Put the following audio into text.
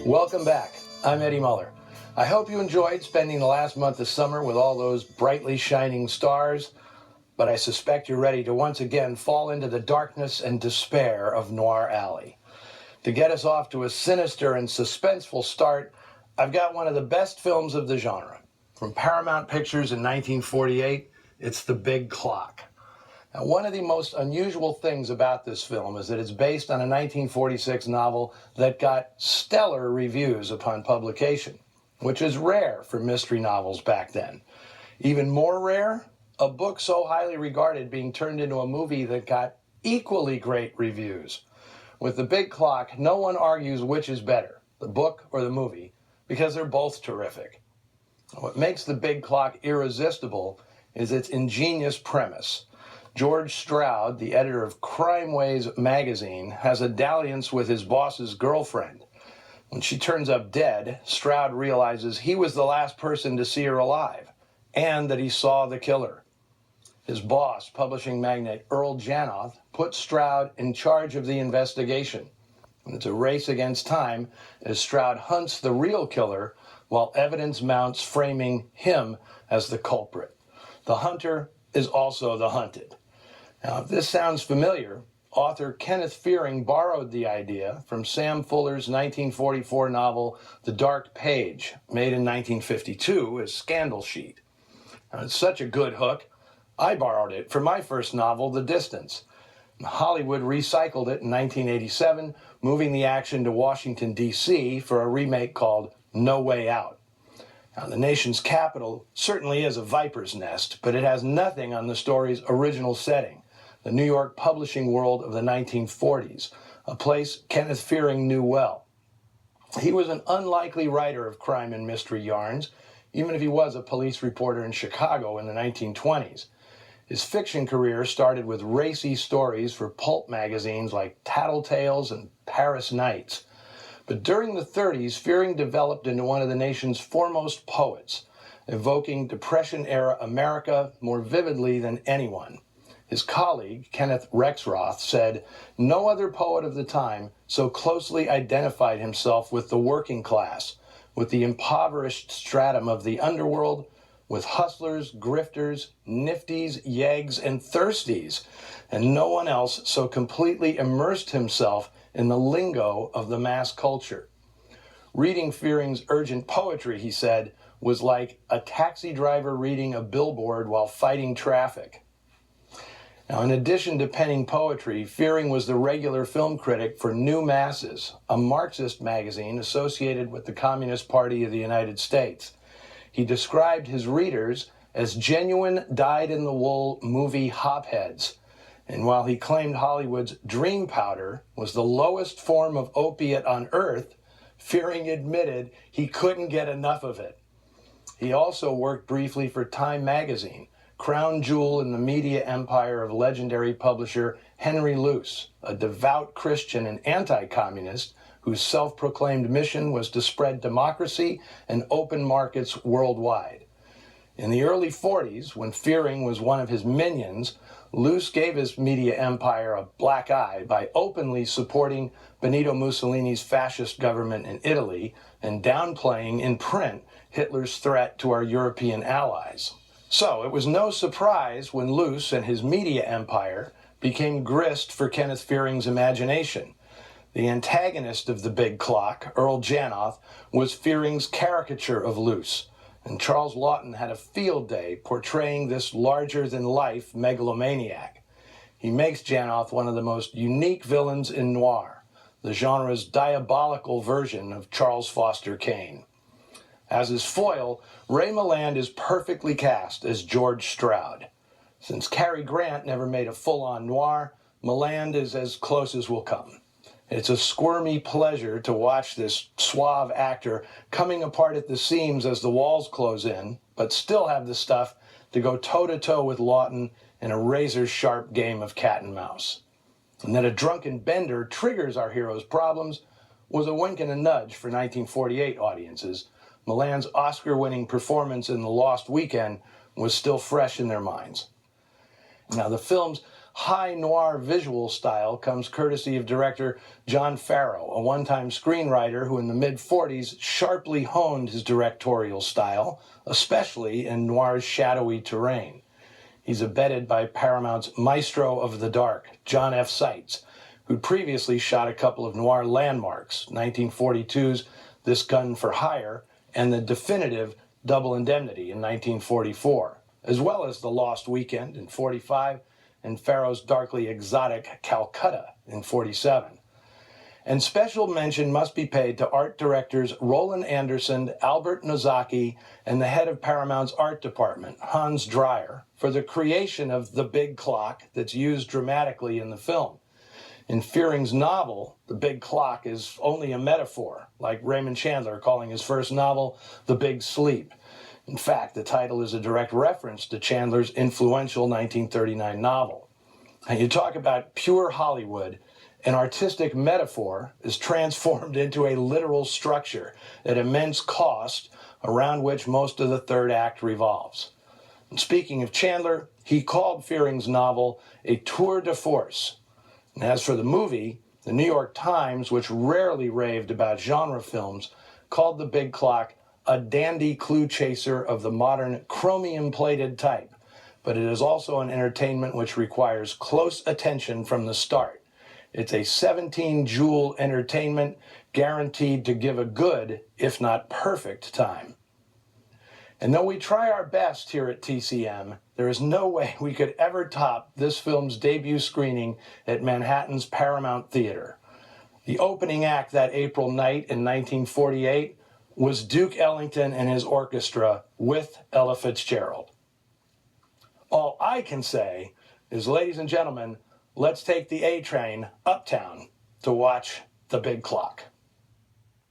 Welcome back. I'm Eddie Muller. I hope you enjoyed spending the last month of summer with all those brightly shining stars, but I suspect you're ready to once again fall into the darkness and despair of Noir Alley. To get us off to a sinister and suspenseful start, I've got one of the best films of the genre. From Paramount Pictures in 1948, it's The Big Clock. Now, one of the most unusual things about this film is that it's based on a 1946 novel that got stellar reviews upon publication, which is rare for mystery novels back then. Even more rare, a book so highly regarded being turned into a movie that got equally great reviews. With The Big Clock, no one argues which is better, the book or the movie, because they're both terrific. What makes The Big Clock irresistible is its ingenious premise. George Stroud, the editor of Crime Ways magazine, has a dalliance with his boss's girlfriend. When she turns up dead, Stroud realizes he was the last person to see her alive, and that he saw the killer. His boss, publishing magnate Earl Janoth, puts Stroud in charge of the investigation. And it's a race against time as Stroud hunts the real killer while evidence mounts framing him as the culprit. The hunter is also the hunted. Now, if this sounds familiar, author Kenneth Fearing borrowed the idea from Sam Fuller's 1944 novel, The Dark Page, made in 1952 as Scandal Sheet. Now, it's such a good hook, I borrowed it for my first novel, The Distance. Hollywood recycled it in 1987, moving the action to Washington, D.C. for a remake called No Way Out. Now, the nation's capital certainly is a viper's nest, but it has nothing on the story's original setting, the New York publishing world of the 1940s, a place Kenneth Fearing knew well. He was an unlikely writer of crime and mystery yarns, even if he was a police reporter in Chicago in the 1920s. His fiction career started with racy stories for pulp magazines like Tattletales and Paris Nights. But during the 30s, Fearing developed into one of the nation's foremost poets, evoking Depression-era America more vividly than anyone. His colleague, Kenneth Rexroth, said, "No other poet of the time so closely identified himself with the working class, with the impoverished stratum of the underworld, with hustlers, grifters, nifties, yeggs, and thirsties, and no one else so completely immersed himself in the lingo of the mass culture." Reading Fearing's urgent poetry, he said, was like a taxi driver reading a billboard while fighting traffic. Now, in addition to penning poetry, Fearing was the regular film critic for New Masses, a Marxist magazine associated with the Communist Party of the United States. He described his readers as genuine dyed-in-the-wool movie hopheads. And while he claimed Hollywood's dream powder was the lowest form of opiate on earth, Fearing admitted he couldn't get enough of it. He also worked briefly for Time magazine, crown jewel in the media empire of legendary publisher Henry Luce, a devout Christian and anti-communist whose self-proclaimed mission was to spread democracy and open markets worldwide. In the early 40s, when Fearing was one of his minions, Luce gave his media empire a black eye by openly supporting Benito Mussolini's fascist government in Italy and downplaying in print Hitler's threat to our European allies. So it was no surprise when Luce and his media empire became grist for Kenneth Fearing's imagination. The antagonist of The Big Clock, Earl Janoth, was Fearing's caricature of Luce, and Charles Laughton had a field day portraying this larger-than-life megalomaniac. He makes Janoth one of the most unique villains in noir, the genre's diabolical version of Charles Foster Kane. As his foil, Ray Milland is perfectly cast as George Stroud. Since Cary Grant never made a full-on noir, Milland is as close as will come. It's a squirmy pleasure to watch this suave actor coming apart at the seams as the walls close in, but still have the stuff to go toe-to-toe with Laughton in a razor-sharp game of cat and mouse. And that a drunken bender triggers our hero's problems was a wink and a nudge for 1948 audiences. Milland's Oscar-winning performance in The Lost Weekend was still fresh in their minds. Now, the film's high noir visual style comes courtesy of director John Farrow, a one-time screenwriter who in the mid-40s sharply honed his directorial style, especially in noir's shadowy terrain. He's abetted by Paramount's maestro of the dark, John F. Seitz, who'd previously shot a couple of noir landmarks, 1942's This Gun for Hire and the definitive Double Indemnity in 1944, as well as The Lost Weekend in 45 and Farrow's darkly exotic Calcutta in 47. And special mention must be paid to art directors Roland Anderson, Albert Nozaki, and the head of Paramount's art department, Hans Dreyer, for the creation of the big clock that's used dramatically in the film. In Fearing's novel, the big clock is only a metaphor, like Raymond Chandler calling his first novel The Big Sleep. In fact, the title is a direct reference to Chandler's influential 1939 novel. And you talk about pure Hollywood, an artistic metaphor is transformed into a literal structure at immense cost around which most of the third act revolves. And speaking of Chandler, he called Fearing's novel a tour de force. And as for the movie, the New York Times, which rarely raved about genre films, called The Big Clock a dandy clue chaser of the modern chromium-plated type. But it is also an entertainment which requires close attention from the start. It's a 17-jewel entertainment guaranteed to give a good, if not perfect, time. And though we try our best here at TCM, there is no way we could ever top this film's debut screening at Manhattan's Paramount Theater. The opening act that April night in 1948 was Duke Ellington and his orchestra with Ella Fitzgerald. All I can say is, ladies and gentlemen, let's take the A train uptown to watch The Big Clock.